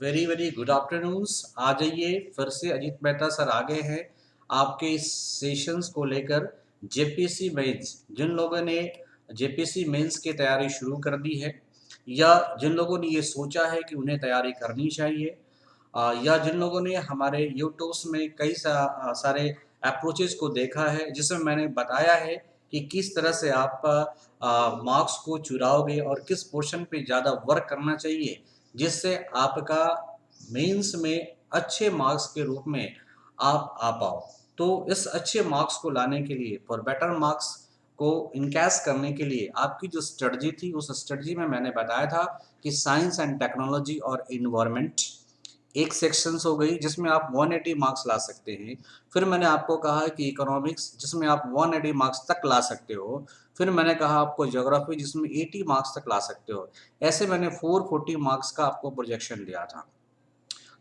Very very good afternoon. आ जाइए, फिर से अजीत मेहता सर आ गए हैं आपके इस सेशंस को लेकर। जेपीसी मेंस, जिन लोगों ने जेपीसी मेंस की तैयारी शुरू कर दी है या जिन लोगों ने ये सोचा है कि उन्हें तैयारी करनी चाहिए, या जिन लोगों ने हमारे यूट्यूब्स में कई सारे अप्रोचेस को देखा है जिसमें मैंने बताया है कि किस तरह से आप मार्क्स को चुराओगे और किस पोर्शन पे ज़्यादा वर्क करना चाहिए जिससे आपका मेंस में अच्छे मार्क्स के रूप में आप आ पाओ। तो इस अच्छे मार्क्स को लाने के लिए, फॉर बेटर मार्क्स को इनकैश करने के लिए, आपकी जो स्ट्रेटजी थी उस स्ट्रेटजी में मैंने बताया था कि साइंस एंड टेक्नोलॉजी और इन्वायरमेंट एक सेक्शंस हो गई जिसमें आप 180 मार्क्स ला सकते हैं। फिर मैंने आपको कहा कि इकोनॉमिक्स जिसमें आप 180 मार्क्स तक ला सकते हो। फिर मैंने कहा आपको ज्योग्राफी जिसमें 80 मार्क्स तक ला सकते हो। ऐसे मैंने 440 मार्क्स का आपको प्रोजेक्शन दिया था।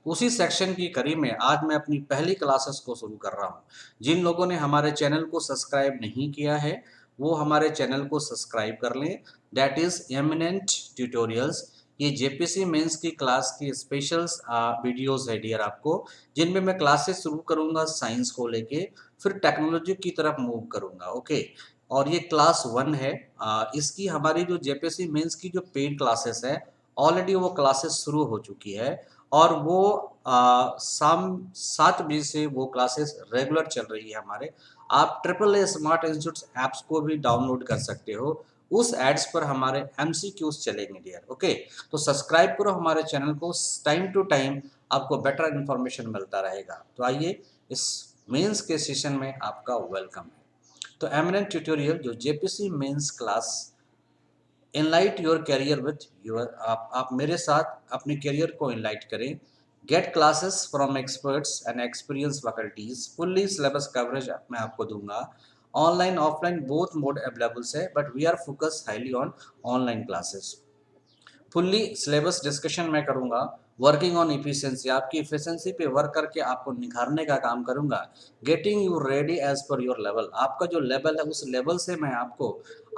उसी सेक्शन की कड़ी में आज मैं अपनी पहली क्लासेस को शुरू कर रहा हूँ। जिन लोगों ने हमारे चैनल को सब्सक्राइब नहीं किया है वो हमारे चैनल को सब्सक्राइब कर लें। That is eminent tutorials. ये जेपीसी मेंस की क्लास की स्पेशल वीडियोस है डियर आपको, जिनमें मैं क्लासेस शुरू करूंगा साइंस को लेके, फिर टेक्नोलॉजी की तरफ मूव करूंगा। ओके, और ये क्लास 1 है। इसकी हमारी जो जेपीसी मेंस की जो पेड क्लासेस है ऑलरेडी वो क्लासेस शुरू हो चुकी है और वो शाम 7 बजे से वो क्लासेस रेगुलर चल रही है हमारे। आप triple A smart institute apps को भी डाउनलोड कर सकते हो। उस एड्स पर हमारे एमसीक्यूज चलेंगे डियर। ओके, तो सब्सक्राइब करो हमारे चैनल को, टाइम टू टाइम आपको बेटर इन्फॉर्मेशन मिलता रहेगा। तो आइए, इस मेंस के सेशन में आपका वेलकम है। तो एमिनेंट ट्यूटोरियल जो JPC mains class enlight your career with your, आप मेरे साथ अपने करियर को इनलाइट करें। Get classes from experts and experience faculties, fully syllabus coverage मैं आपको दूंगा। Online offline both mode availables है, but we are focus highly on online classes. Fully syllabus discussion मैं करूंगा। वर्किंग ऑन इफिशिएंसी, आपकी efficiency पे work करके आपको निखारने का काम करूंगा। Getting you ready as per your level, आपका जो लेवल है उस लेवल से मैं आपको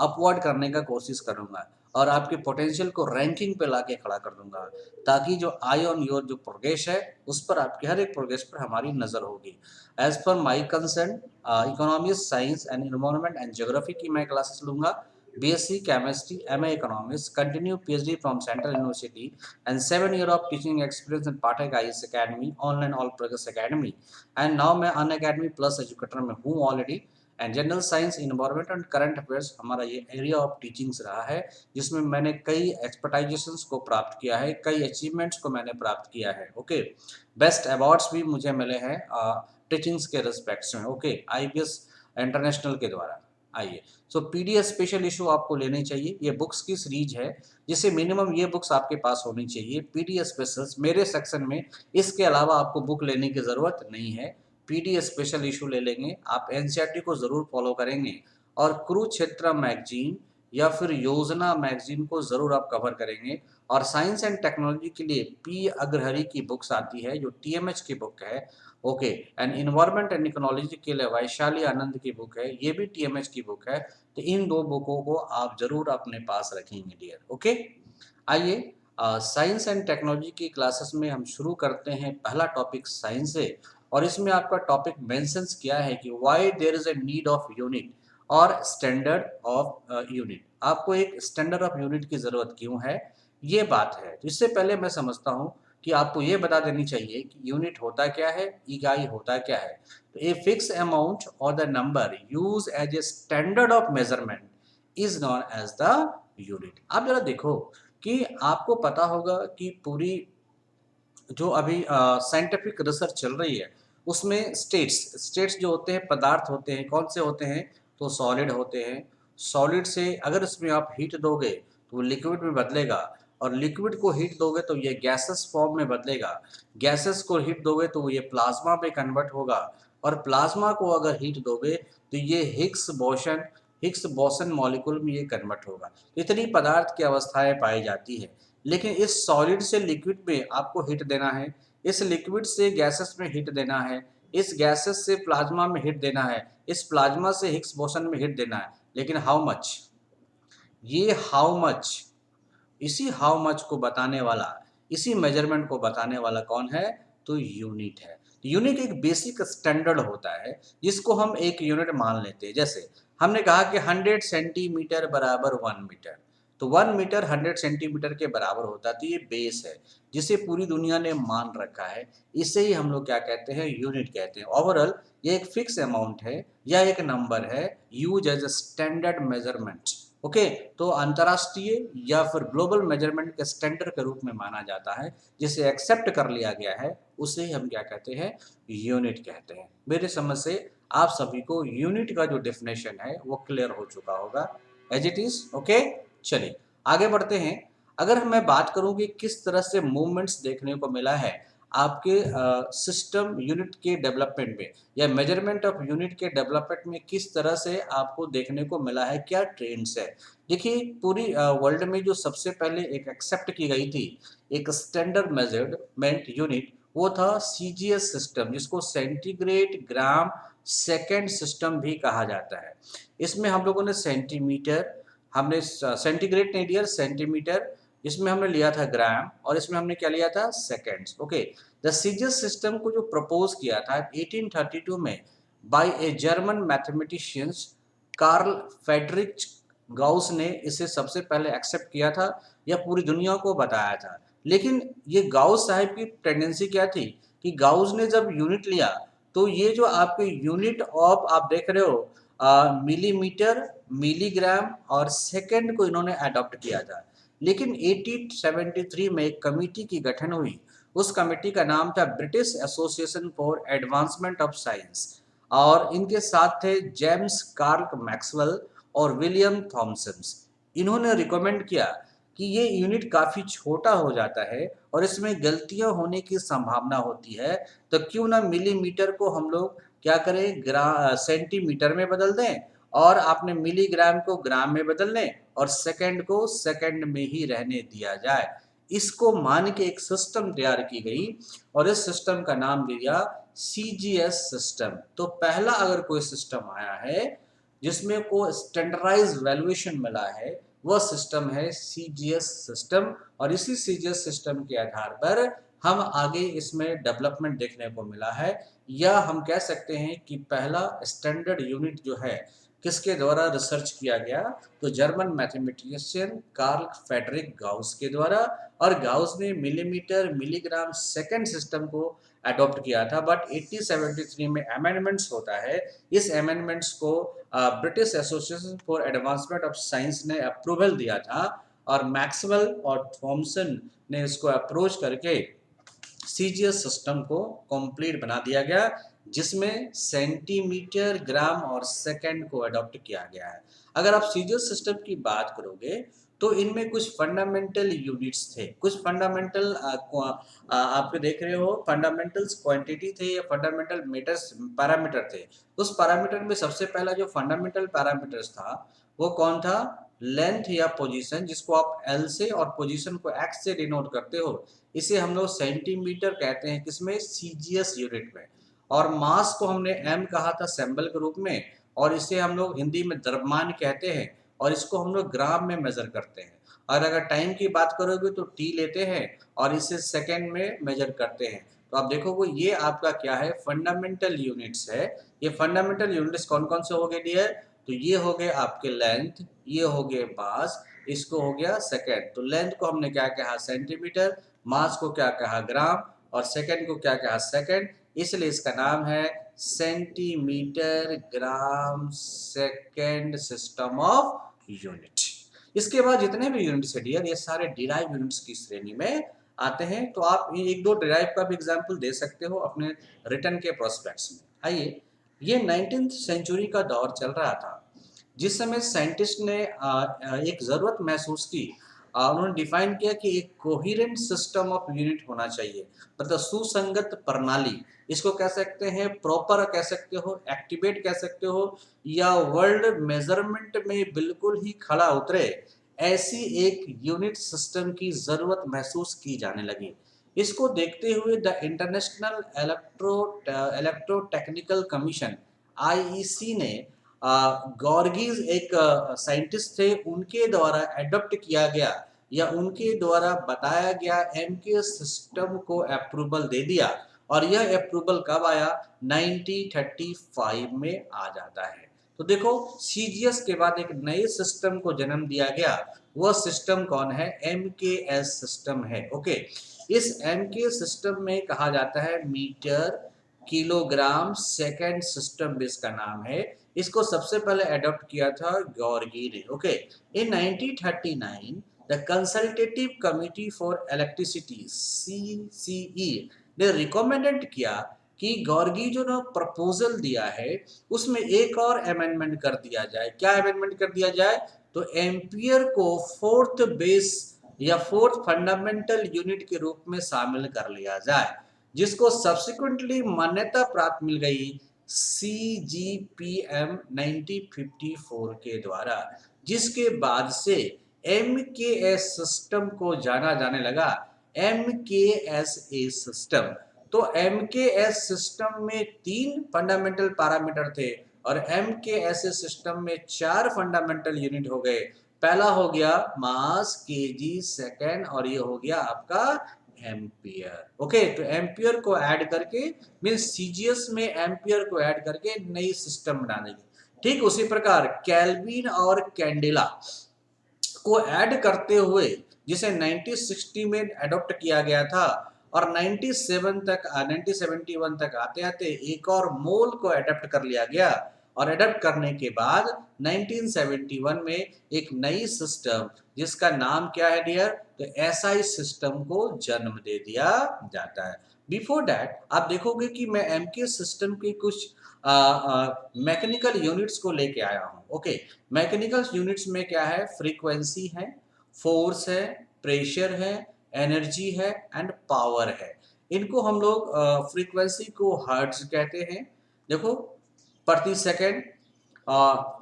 अपवर्ड करने का कोशिश करूंगा और आपके पोटेंशियल को रैंकिंग पे लाके खड़ा कर दूंगा, ताकि जो आई ऑन योर जो प्रोग्रेस है उस पर, आपके हर एक प्रोग्रेस पर हमारी नज़र होगी। As per my concern, economics, science and environment and geography की मैं क्लासेस लूंगा। BSc Chemistry, MA Economics, continue PhD from Central University, and 7 year of teaching experience in Pathak IS Academy, online all progress academy, and now मैं अन academy plus educator में हूँ already. And general science, environment and current affairs हमारा ये area of teachings रहा है, जिसमें मैंने कई एक्सपर्टाइजेशंस को प्राप्त किया है, कई अचीवमेंट्स को मैंने प्राप्त किया है। ओके, बेस्ट अवार्ड्स भी मुझे मिले हैं टीचिंग्स के रिस्पेक्ट्स में। ओके, IBS इंटरनेशनल के द्वारा। आइए, सो पीडीएफ स्पेशल इशू आपको लेने चाहिए। ये बुक्स की सीरीज है जिसे मिनिमम ये बुक्स आपके पास होनी चाहिए। पीडीएफ स्पेशल मेरे सेक्शन में, इसके अलावा आपको बुक लेने की ज़रूरत नहीं है। पीडीएफ स्पेशल इशू ले लेंगे, आप एनसीईआरटी को ज़रूर फॉलो करेंगे और कुरुक्षेत्र मैगजीन या फिर योजना मैगजीन को ज़रूर आप कवर करेंगे। और साइंस एंड टेक्नोलॉजी के लिए पी अग्रहरि की बुक्स आती है जो टीएमएच की बुक है। ओके, एंड इन्वायरमेंट एंड इकोनॉलॉजी के लिए वैशाली आनंद की बुक है, ये भी टीएमएच की बुक है। तो इन दो बुकों को आप जरूर अपने पास रखेंगे डियर। ओके, आइए, साइंस एंड टेक्नोलॉजी की क्लासेस में हम शुरू करते हैं। पहला टॉपिक साइंस से, और इसमें आपका टॉपिक मेंशंस किया है कि why there is a need of unit और स्टैंडर्ड ऑफ यूनिट। आपको एक स्टैंडर्ड ऑफ यूनिट की ज़रूरत क्यों है, ये बात है। तो इससे पहले मैं समझता हूँ कि आपको ये बता देनी चाहिए कि यूनिट होता क्या है, इकाई होता क्या है। तो ए फिक्स अमाउंट और the number use as a standard of measurement is known as the unit. आप जरा देखो कि आपको पता होगा कि पूरी जो अभी साइंटिफिक रिसर्च चल रही है उसमें स्टेट्स जो होते हैं, पदार्थ होते हैं, कौन से होते हैं, तो सॉलिड होते हैं। सॉलिड से अगर इसमें आप हीट दोगे तो वो लिक्विड में बदलेगा, और लिक्विड को हीट दोगे तो ये गैसेस फॉर्म में बदलेगा। गैसेस को हीट दोगे तो ये प्लाज्मा में कन्वर्ट होगा, और प्लाज्मा को अगर हीट दोगे तो ये हिग्स बोसन मॉलिक्यूल में ये कन्वर्ट होगा। इतनी पदार्थ की अवस्थाएं पाई जाती है। लेकिन इस सॉलिड से लिक्विड में आपको हीट देना है, इस लिक्विड से गैसेस में हीट देना है, इस गैसेस से प्लाज्मा में हीट देना है, इस प्लाज्मा से हिग्स बोसन में हीट देना है। लेकिन हाउ मच, ये हाउ मच, इसी हाउ मच को बताने वाला इसी मेजरमेंट को बताने वाला कौन है? तो यूनिट है। यूनिट एक बेसिक स्टैंडर्ड होता है जिसको हम एक यूनिट मान लेते हैं। जैसे हमने कहा कि 100 सेंटीमीटर बराबर 1 मीटर, तो 1 मीटर 100 सेंटीमीटर के बराबर होता है। तो ये बेस है जिसे पूरी दुनिया ने मान रखा है, इसे ही हम लोग क्या कहते हैं? यूनिट कहते हैं। ओवरऑल ये एक फिक्स अमाउंट है या एक नंबर है use as a standard measurement. Okay, तो अंतर्राष्ट्रीय या फिर ग्लोबल मेजरमेंट के स्टैंडर्ड के रूप में माना जाता है, जिसे एक्सेप्ट कर लिया गया है, उसे ही हम क्या कहते हैं? यूनिट कहते हैं। मेरे समझ से आप सभी को यूनिट का जो डेफिनेशन है वो क्लियर हो चुका होगा एज इट इज। ओके, चलिए आगे बढ़ते हैं। अगर मैं बात करूं कि किस तरह से मूवमेंट्स देखने को मिला है आपके सिस्टम यूनिट के डेवलपमेंट में या मेजरमेंट ऑफ यूनिट के डेवलपमेंट में किस तरह से आपको देखने को मिला है, क्या ट्रेंड्स है। देखिए पूरी वर्ल्ड में जो सबसे पहले एक एक्सेप्ट की गई थी एक स्टैंडर्ड मेजरमेंट यूनिट, वो था सीजीएस सिस्टम, जिसको सेंटीग्रेड ग्राम सेकेंड सिस्टम भी कहा जाता है। इसमें हम लोगों ने सेंटीमीटर, हमने सेंटीग्रेड नहीं लिया, सेंटीमीटर, इसमें हमने लिया था ग्राम, और इसमें हमने क्या लिया था? Seconds. Okay, the CGS system को जो प्रपोज किया था 1832 में by a German mathematicians Carl Friedrich Gauss ने इसे सबसे पहले एक्सेप्ट किया था या पूरी दुनिया को बताया था। लेकिन ये गाउस साहब की टेंडेंसी क्या थी कि गाउस ने जब यूनिट लिया तो ये जो आपके यूनिट ऑफ आप देख रहे हो मिलीमीटर, मिलीग्राम और सेकंड को इन्होंने अडॉप्ट किया था। लेकिन 1873 में एक कमेटी की गठन हुई। उस कमेटी का नाम था British association for advancement of science, और इनके साथ थे जेम्स कार्ल मैक्सवेल और विलियम थॉमसन। इन्होंने रिकमेंड किया कि ये यूनिट काफ़ी छोटा हो जाता है और इसमें गलतियां होने की संभावना होती है, तो क्यों ना मिलीमीटर को हम लोग क्या करें? सेंटीमीटर में बदल दें, और आपने मिलीग्राम को ग्राम में बदल लें, और सेकंड को सेकंड में ही रहने दिया जाए। इसको मान के एक सिस्टम तैयार की गई और इस सिस्टम का नाम दिया सीजीएस सिस्टम। तो पहला अगर कोई सिस्टम आया है जिसमें को स्टैंडर्डाइज वैल्यूएशन मिला है, वह सिस्टम है सीजीएस सिस्टम, और इसी सीजीएस सिस्टम के आधार पर हम आगे इसमें डेवलपमेंट देखने को मिला है। या हम कह सकते हैं कि पहला स्टैंडर्ड यूनिट जो है किसके द्वारा रिसर्च किया गया? तो German mathematician Carl Friedrich Gauss के द्वारा, और गाउस ने मिलीमीटर, मिलीग्राम, सेकंड सिस्टम को अडॉप्ट किया था। बट 1873 में अमेंडमेंट्स होता है, इस अमेंडमेंट्स को British association for advancement of science ने अप्रूवल दिया था, और मैक्सवेल और थॉमसन ने इसको अप्रोच करके सीजीएस सिस्टम को कंप्लीट बना दिया गया, जिसमें सेंटीमीटर, ग्राम और सेकंड को अडॉप्ट किया गया है। अगर आप सीजीएस सिस्टम की बात करोगे तो इनमें कुछ फंडामेंटल यूनिट्स थे, कुछ फंडामेंटल आप देख रहे हो फंडामेंटल्स क्वांटिटी थे या फंडामेंटल मीटर्स पैरामीटर थे। उस पैरामीटर में सबसे पहला जो फंडामेंटल पैरामीटर्स था वो कौन था? लेंथ या पोजीशन, जिसको आप एल से और पोजीशन को एक्स से डिनोट करते हो, इसे हम लोग सेंटीमीटर कहते हैं, किसमें? सीजीएस यूनिट में। और मास को हमने एम कहा था सैंबल के रूप में, और इसे हम लोग हिंदी में द्रव्यमान कहते हैं, और इसको हम लोग ग्राम में मेजर करते हैं। और अगर टाइम की बात करोगे तो टी लेते हैं और इसे सेकंड में मेजर करते हैं। तो आप देखोगे ये आपका क्या है? फंडामेंटल यूनिट्स है। ये फंडामेंटल यूनिट्स कौन कौन से हो गए डियर? तो ये हो गए आपके लेंथ, ये हो गए मास, इसको हो गया सेकंड। तो लेंथ को हमने क्या कहा? सेंटीमीटर, मास को क्या कहा? ग्राम, और सेकंड को क्या कहा? सेकंड। इसलिए इसका नाम है centimetre gram second system of unit. इसके बाद जितने भी यूनिट्स है डियर, ये सारे डिराइव यूनिट्स की श्रेणी में आते हैं। तो आप एक दो डिराइव का भी एग्जाम्पल दे सकते हो अपने रिटर्न के प्रोस्पेक्ट्स में। आइए, ये 19th सेंचुरी का दौर चल रहा था जिस समय साइंटिस्ट ने एक ज़रूरत महसूस की। उन्होंने डिफाइन किया कि एक कोहिरेंट सिस्टम ऑफ यूनिट होना चाहिए, मतलब सुसंगत प्रणाली। इसको कह सकते हैं प्रॉपर, कह सकते हो एक्टिवेट, कह सकते हो, या वर्ल्ड मेजरमेंट में बिल्कुल ही खड़ा उतरे, ऐसी एक यूनिट सिस्टम की ज़रूरत महसूस की जाने लगी। इसको देखते हुए the international electro technical commission IEC ने गॉर्गीज एक साइंटिस्ट थे, उनके द्वारा एडॉप्ट किया गया या उनके द्वारा बताया गया एमके सिस्टम को अप्रूवल दे दिया, और यह अप्रूवल कब आया? 1935 में आ जाता है। तो देखो, सीजीएस के बाद एक नए सिस्टम को जन्म दिया गया, वह सिस्टम कौन है? एमकेएस सिस्टम है। ओके, इस एमके सिस्टम में कहा जाता है मीटर किलोग्राम सेकेंड सिस्टम, इसका नाम है। इसको सबसे पहले अडॉप्ट किया था गॉर्गी ने। Okay, in 1939 the consultative committee for electricity CCE ने रिकमेंडेड किया कि गॉर्गी जो ना प्रपोजल दिया है उसमें एक और अमेंडमेंट कर दिया जाए। क्या अमेंडमेंट कर दिया जाए? तो एम्पियर को फोर्थ बेस या फोर्थ फंडामेंटल यूनिट के रूप में शामिल कर लिया जाए, जिसको सब्सिक्वेंटली मान्यता प्राप्त मिल गई CGPM 1954 के द्वारा, जिसके बाद से MKS सिस्टम को जाना जाने लगा MKSA सिस्टम। तो MKS सिस्टम में 3 फंडामेंटल पैरामीटर थे और MKSA सिस्टम में 4 फंडामेंटल यूनिट हो गए। पहला हो गया मास केजी सेकेंड, और ये हो गया आपका एम्पियर। ओके, तो एम्पियर को ऐड करके मींस सीजीएस में एम्पियर को ऐड करके नई सिस्टम बनाने की। ठीक उसी प्रकार केल्विन और कैंडेला को ऐड करते हुए, जिसे 1960 में अडॉप्ट किया गया था, और 1971 तक आते आते एक और मोल को अडॉप्ट कर लिया गया, और अडॉप्ट करने के बाद 1971 में एक नई सिस्टम, जिसका नाम क्या है डियर? तो एसआई सिस्टम को जन्म दे दिया जाता है। बिफोर दैट आप देखोगे कि मैं एमके सिस्टम की कुछ मैकेनिकल यूनिट्स को लेके आया हूँ। ओके, मैकेनिकल यूनिट्स में क्या है? फ्रीक्वेंसी है, फोर्स है, प्रेशर है, एनर्जी है एंड पावर है। इनको हम लोग फ्रीक्वेंसी को हर्ट्ज कहते हैं, देखो, प्रति सेकेंड।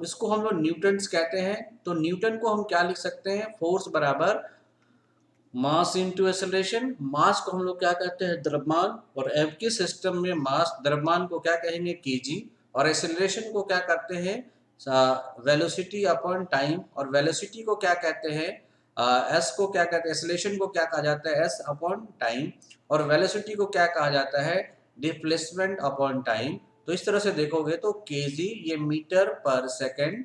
इसको हम लोग न्यूटन्स कहते हैं। तो न्यूटन को हम क्या लिख सकते हैं? फोर्स बराबर मास इंटू एक्सेलरेशन। मास को हम लोग क्या कहते हैं? द्रव्यमान। और एमके सिस्टम में मास द्रव्यमान को क्या कहेंगे? केजी। और एक्सेलरेशन को क्या करते हैं? Velocity upon time. और वेलोसिटी को क्या कहते हैं? एस को क्या कहते हैं? एक्सेलरेशन को क्या कहा जाता है? S upon time. और वेलोसिटी को क्या कहा जाता है? Displacement upon time. तो इस तरह से देखोगे तो केजी ये मीटर पर सेकेंड,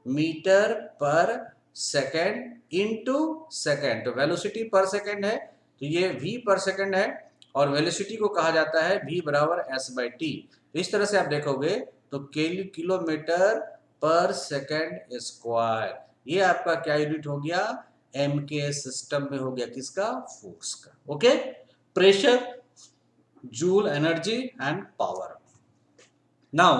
मीटर पर सेकेंड इनटू सेकेंड। तो वेलोसिटी पर सेकेंड है तो ये v पर सेकेंड है, और वेलोसिटी को कहा जाता है v बराबर s/t। तो इस तरह से आप देखोगे तो किलोमीटर पर सेकेंड स्क्वायर, ये आपका क्या यूनिट हो गया? एमके सिस्टम में हो गया किसका? फोर्स का। Okay, pressure, joule energy and power. Now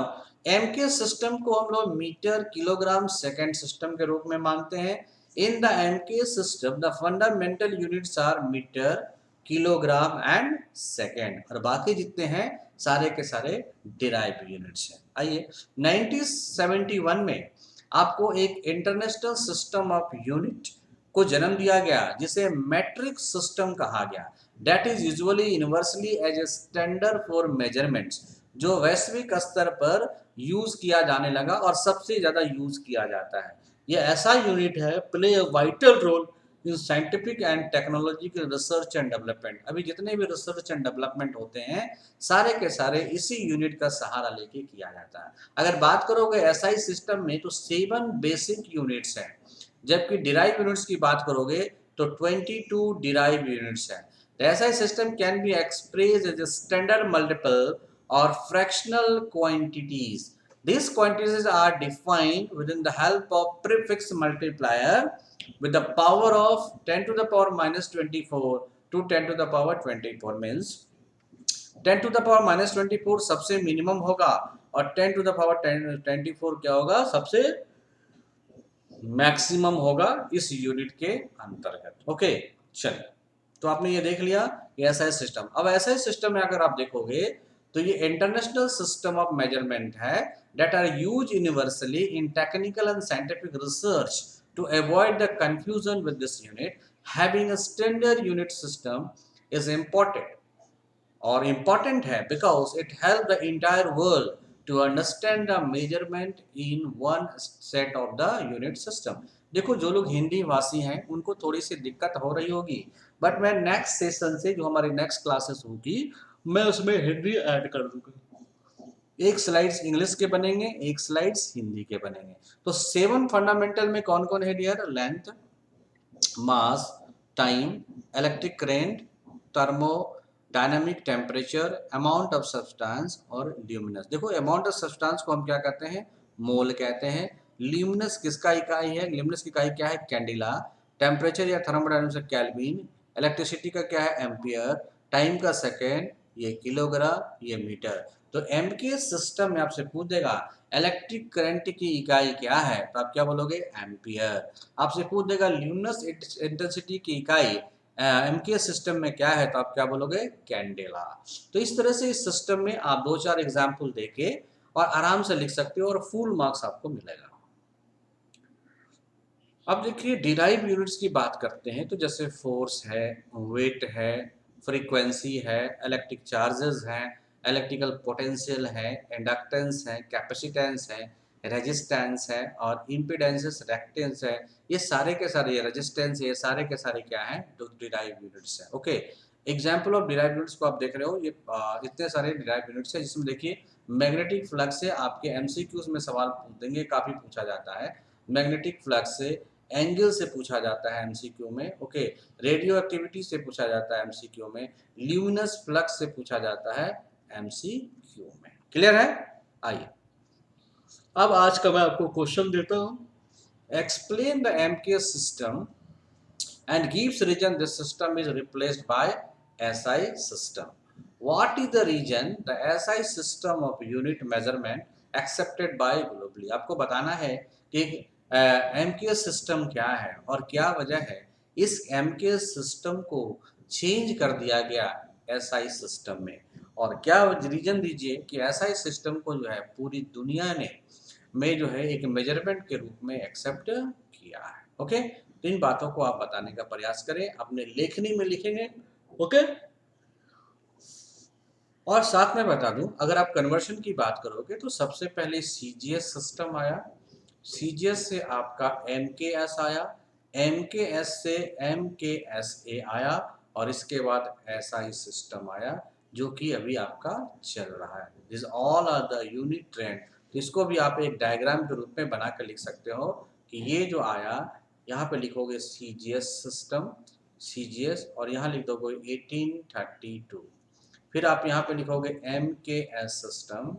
MK system को हम लोग मीटर किलोग्राम सेकेंड सिस्टम के रूप में मानते हैं। In the MK system the fundamental units are metre, kilogram and second, और बाकी जितने हैं सारे के सारे डिराइव यूनिट्स हैं। आइए 1971 में आपको एक इंटरनेशनल सिस्टम ऑफ यूनिट को जन्म दिया गया, जिसे मैट्रिक सिस्टम कहा गया। That is usually universally as a standard for measurements, जो वैश्विक स्तर पर यूज किया जाने लगा और सबसे ज्यादा यूज किया जाता है। यह ऐसा यूनिट है play a vital role in scientific and technological research and development. अभी जितने भी रिसर्च एंड डेवलपमेंट होते हैं सारे के सारे इसी यूनिट का सहारा लेके किया जाता है। अगर बात करोगे एसआई सिस्टम में तो 7 बेसिक यूनिट्स हैं, जबकि डिराइव यूनिट्स की बात करोगे तो 22 डिराइव यूनिट्स हैं। The SI system can be expressed as a standard multiple or fractional quantities. These quantities are defined within the help of prefix multiplier with the power of 10 to the power minus 24 to 10 to the power 24, means 10 to the power minus 24 सबसे minimum होगा और 10 to the power 24 क्या होगा? सबसे maximum होगा इस unit के अंतर्गत। ओके, चलिए, तो आपने ये देख लिया एसआई सिस्टम। अब एसआई सिस्टम में अगर आप देखोगे तो ये इंटरनेशनल सिस्टम ऑफ मेजरमेंट है that are used universally in technical and scientific research to avoid the confusion with this unit. Having a standard unit system is important है because it helps the entire world to understand the measurement in one set of the unit system. देखो जो लोग हिंदी भाषी हैं उनको थोड़ी सी दिक्कत हो रही होगी, बट मैं नेक्स्ट सेशन से जो हमारी नेक्स्ट क्लासेस होगी मैं उसमें हिंदी ऐड कर दूंगा। एक स्लाइड्स इंग्लिश के बनेंगे, एक स्लाइड्स हिंदी के बनेंगे। तो 7 फंडामेंटल में कौन कौन है dear? Length, mass, time, electric current, thermodynamic temperature, amount of substance और ल्यूमिनस। देखो अमाउंट ऑफ सब्सटेंस को हम क्या कहते हैं? मोल कहते हैं। ल्यूमिनस किसका इकाई है? ल्यूमिनस की इकाई क्या है? कैंडिला। टेम्परेचर या थर्मोडायनामिक्स केल्विन। इलेक्ट्रिसिटी का क्या है? एम्पियर। टाइम का सेकेंड, ये किलोग्राम, ये मीटर। तो एम के सिस्टम में आपसे पूछ देगा इलेक्ट्रिक करंट की इकाई क्या है, तो आप क्या बोलोगे? एम्पियर। आपसे पूछ देगा ल्यूमिनस इंटेंसिटी की इकाई एम के सिस्टम में क्या है, तो आप क्या बोलोगे? कैंडेला। तो इस तरह से इस सिस्टम में आप 2-4 एग्जाम्पल देके और आराम से लिख सकते हो और फुल मार्क्स आपको मिलेगा। अब देखिए डिराइव यूनिट्स की बात करते हैं, तो जैसे फोर्स है, वेट है, फ्रीक्वेंसी है, इलेक्ट्रिक चार्जेस हैं, इलेक्ट्रिकल पोटेंशियल है, इंडक्टेंस है, कैपेसिटेंस है, रेजिस्टेंस है और इम्पीडेंसेस, रिएक्टेंस है। ये सारे के सारे, ये रेजिस्टेंस, ये सारे के सारे क्या हैं? डिराइव यूनिट्स हैं। Okay, example of derive units को आप देख रहे हो, ये इतने सारे डिराइव यूनिट्स हैं, जिसमें देखिए मैग्नेटिक फ्लक्स से आपके एमसीक्यूज में सवाल पूछ देंगे, काफ़ी पूछा जाता है। मैग्नेटिक फ्लक्स से, एंगल से पूछा जाता है एमसीक्यू में। ओके, रेडियो एक्टिविटी से पूछा जाता है एमसीक्यू में। ल्यूमिनस फ्लक्स से पूछा जाता है एमसीक्यू में। क्लियर है? आइए अब आज का मैं आपको क्वेश्चन देता हूं। Explain the MK system and gives region this system is replaced by SI system. What is the region the SI system of unit measurement accepted by globally? आपको बताना है कि MKS सिस्टम क्या है और क्या वजह है इस MKS सिस्टम को चेंज कर दिया गया SI सिस्टम में, और क्या रीजन दीजिए कि SI सिस्टम को जो है पूरी दुनिया ने में जो है एक मेजरमेंट के रूप में एक्सेप्ट किया है। ओके, तो इन बातों को आप बताने का प्रयास करें, अपने लेखनी में लिखेंगे। ओके, और साथ में बता दूं, अगर आप कन्वर्शन की बात करोगे तो सबसे पहले सीजीएस सिस्टम आया, सीजीएस से आपका एमकेएस आया, एमकेएस से एमकेएसए आया और इसके बाद एसआई सिस्टम आया जो कि अभी आपका चल रहा है। This all are the unit trend. तो इसको भी आप एक डायग्राम के रूप में बना कर लिख सकते हो कि ये जो आया, यहाँ पे लिखोगे सीजीएस सिस्टम, सीजीएस, और यहाँ लिख दोगे 1832। फिर आप यहाँ पे लिखोगे MKS सिस्टम,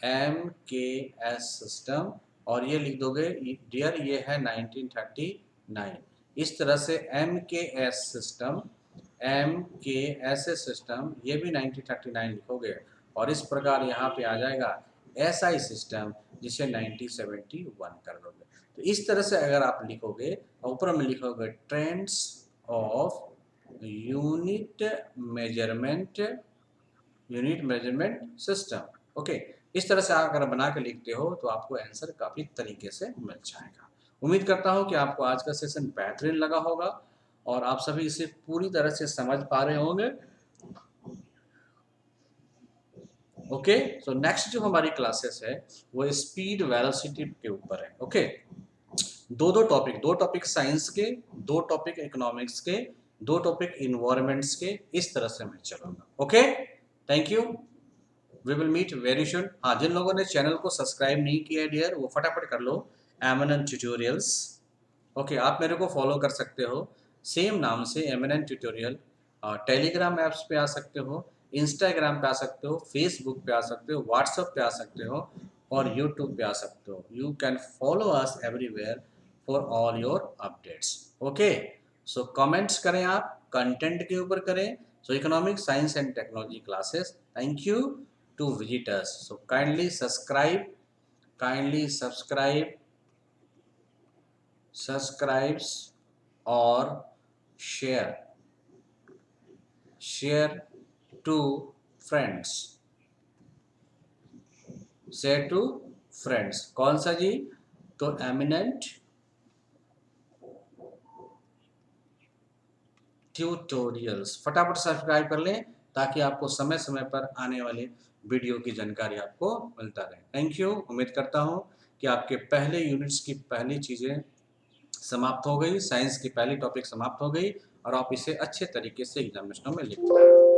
MKS सिस्टम, और ये लिख दोगे डियर ये है 1939। इस तरह से MKS सिस्टम, MKS सिस्टम, ये भी 1939 लिखोगे और इस प्रकार यहाँ पे आ जाएगा SI सिस्टम जिसे 1971 कर दोगे। तो इस तरह से अगर आप लिखोगे, ऊपर में लिखोगे trends of unit measurement system. Okay, इस तरह से अगर बना के लिखते हो तो आपको आंसर काफ़ी तरीके से मिल जाएगा। उम्मीद करता हूँ कि आपको आज का सेशन बेहतरीन लगा होगा और आप सभी इसे पूरी तरह से समझ पा रहे होंगे। ओके, सो नेक्स्ट जो हमारी क्लासेस है वो स्पीड वेलोसिटी के ऊपर है। ओके, दो टॉपिक साइंस के, 2 टॉपिक इकोनॉमिक्स के, 2 टॉपिक इन्वायरमेंट्स के, इस तरह से मैं चलूंगा। Okay, thank you, we will meet very soon. हाँ, जिन लोगों ने चैनल को सब्सक्राइब नहीं किया है डियर, वो फटाफट कर लो, एमएनएन ट्यूटोरियल्स। ओके, आप मेरे को फॉलो कर सकते हो सेम नाम से एमएनएन ट्यूटोरियल। टेलीग्राम ऐप्स पे आ सकते हो, इंस्टाग्राम पे आ सकते हो, फेसबुक पे आ सकते हो, व्हाट्सएप पे आ सकते हो और यूट्यूब पे आ सकते हो। You can follow us everywhere for all your updates. Okay, so comments करें, आप कंटेंट के ऊपर करें। So economics, science and technology classes, thank you to visit us. So kindly subscribe, subscribes or share to friends, share to friends। कौन सा जी? तो eminent tutorials, फटाफट subscribe कर लें ताकि आपको समय समय पर आने वाले वीडियो की जानकारी आपको मिलता रहे। थैंक यू, उम्मीद करता हूँ कि आपके पहले यूनिट्स की पहली चीज़ें समाप्त हो गई, साइंस की पहली टॉपिक समाप्त हो गई और आप इसे अच्छे तरीके से एग्जामिनेशनों में लिख पाए।